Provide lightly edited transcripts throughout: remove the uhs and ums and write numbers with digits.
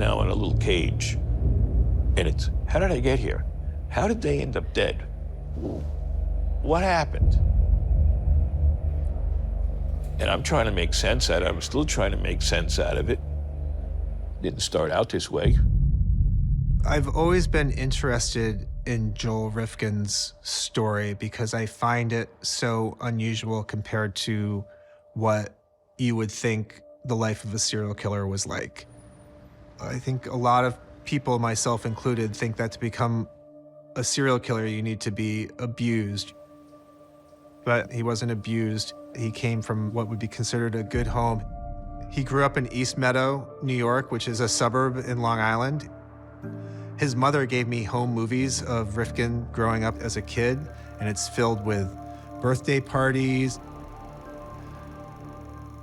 now in a little cage. And it's, how did I get here? How did they end up dead? What happened? And I'm trying to make sense out of it. I'm still trying to make sense out of it. Didn't start out this way. I've always been interested in Joel Rifkin's story because I find it so unusual compared to what you would think the life of a serial killer was like. I think a lot of people, myself included, think that to become a serial killer, you need to be abused. But he wasn't abused. He came from what would be considered a good home. He grew up in East Meadow, New York, which is a suburb in Long Island. His mother gave me home movies of Rifkin growing up as a kid, and it's filled with birthday parties,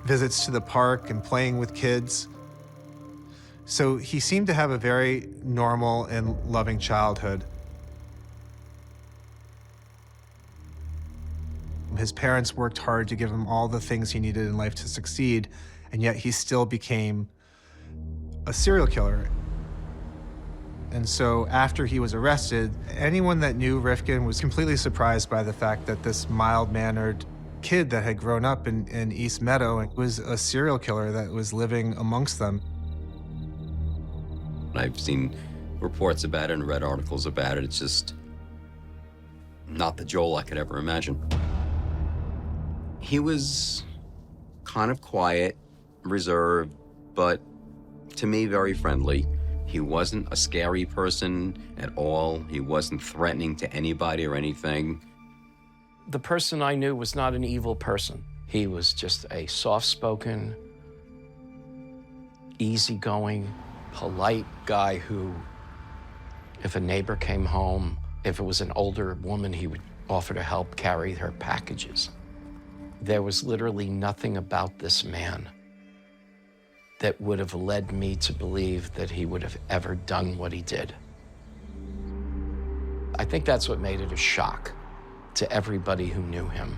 visits to the park, and playing with kids. So he seemed to have a very normal and loving childhood. His parents worked hard to give him all the things he needed in life to succeed, and yet he still became a serial killer. And so after he was arrested, anyone that knew Rifkin was completely surprised by the fact that this mild-mannered kid that had grown up in East Meadow was a serial killer that was living amongst them. I've seen reports about it and read articles about it. It's just not the Joel I could ever imagine. He was kind of quiet, reserved, but to me, very friendly. He wasn't a scary person at all. He wasn't threatening to anybody or anything. The person I knew was not an evil person. He was just a soft-spoken, easygoing, polite guy who, if a neighbor came home, if it was an older woman, he would offer to help carry her packages. There was literally nothing about this man that would have led me to believe that he would have ever done what he did. I think that's what made it a shock to everybody who knew him,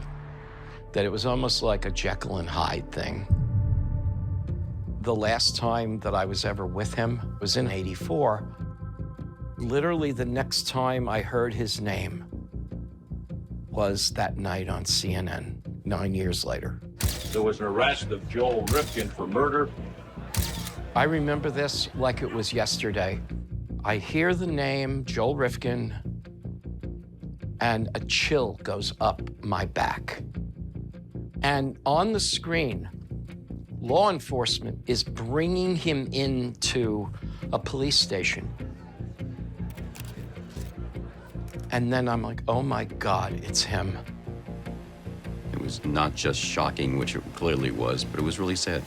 that it was almost like a Jekyll and Hyde thing. The last time that I was ever with him was in '84. Literally the next time I heard his name was that night on CNN, 9 years later. There was an arrest of Joel Rifkin for murder. I remember this like it was yesterday. I hear the name Joel Rifkin, and a chill goes up my back. And on the screen, law enforcement is bringing him into a police station. And then I'm like, oh my God, it's him. It was not just shocking, which it clearly was, but it was really sad.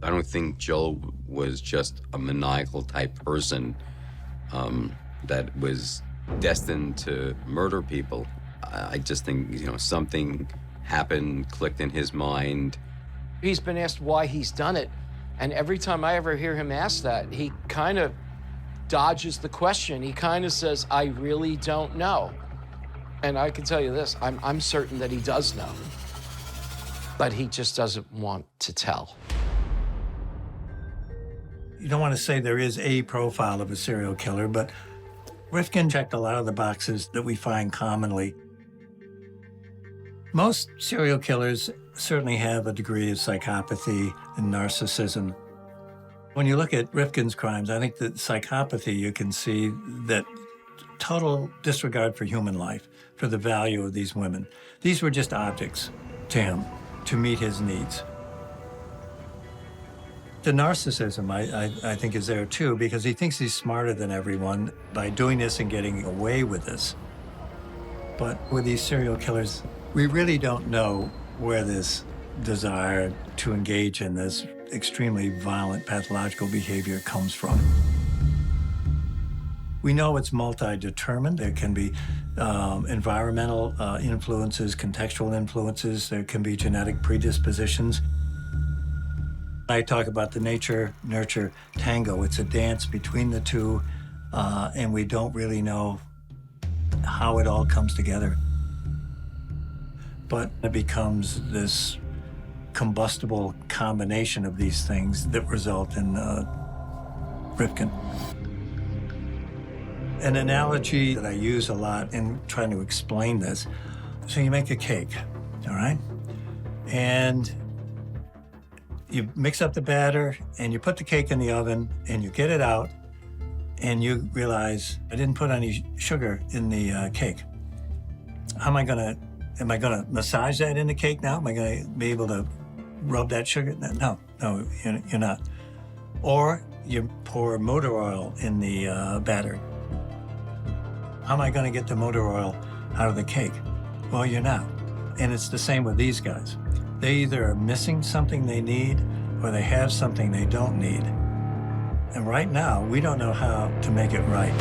I don't think Joel was just a maniacal type person that was destined to murder people. I just think, you know, something happened, clicked in his mind. He's been asked why he's done it, and every time I ever hear him ask that, he kind of dodges the question. He kind of says, I really don't know. And I can tell you this, I'm certain that he does know, but he just doesn't want to tell. You don't want to say there is a profile of a serial killer, but Rifkin checked a lot of the boxes that we find commonly. Most serial killers certainly have a degree of psychopathy and narcissism. When you look at Rifkin's crimes, I think that psychopathy, you can see that total disregard for human life, for the value of these women. These were just objects to him to meet his needs. The narcissism, I think, is there too, because he thinks he's smarter than everyone by doing this and getting away with this. But with these serial killers, we really don't know where this desire to engage in this extremely violent pathological behavior comes from. We know it's multi-determined. There can be environmental influences, contextual influences. There can be genetic predispositions. I talk about the nature-nurture tango. It's a dance between the two, and we don't really know how it all comes together. But it becomes this combustible combination of these things that result in Rifkin. An analogy that I use a lot in trying to explain this, so you make a cake, all right? And you mix up the batter and you put the cake in the oven and you get it out and you realize, I didn't put any sugar in the cake. Am I gonna massage that in the cake now? Am I gonna be able to rub that sugar? No, you're not. Or you pour motor oil in the batter. How am I gonna get the motor oil out of the cake? Well, you're not. And it's the same with these guys. They either are missing something they need or they have something they don't need. And right now, we don't know how to make it right.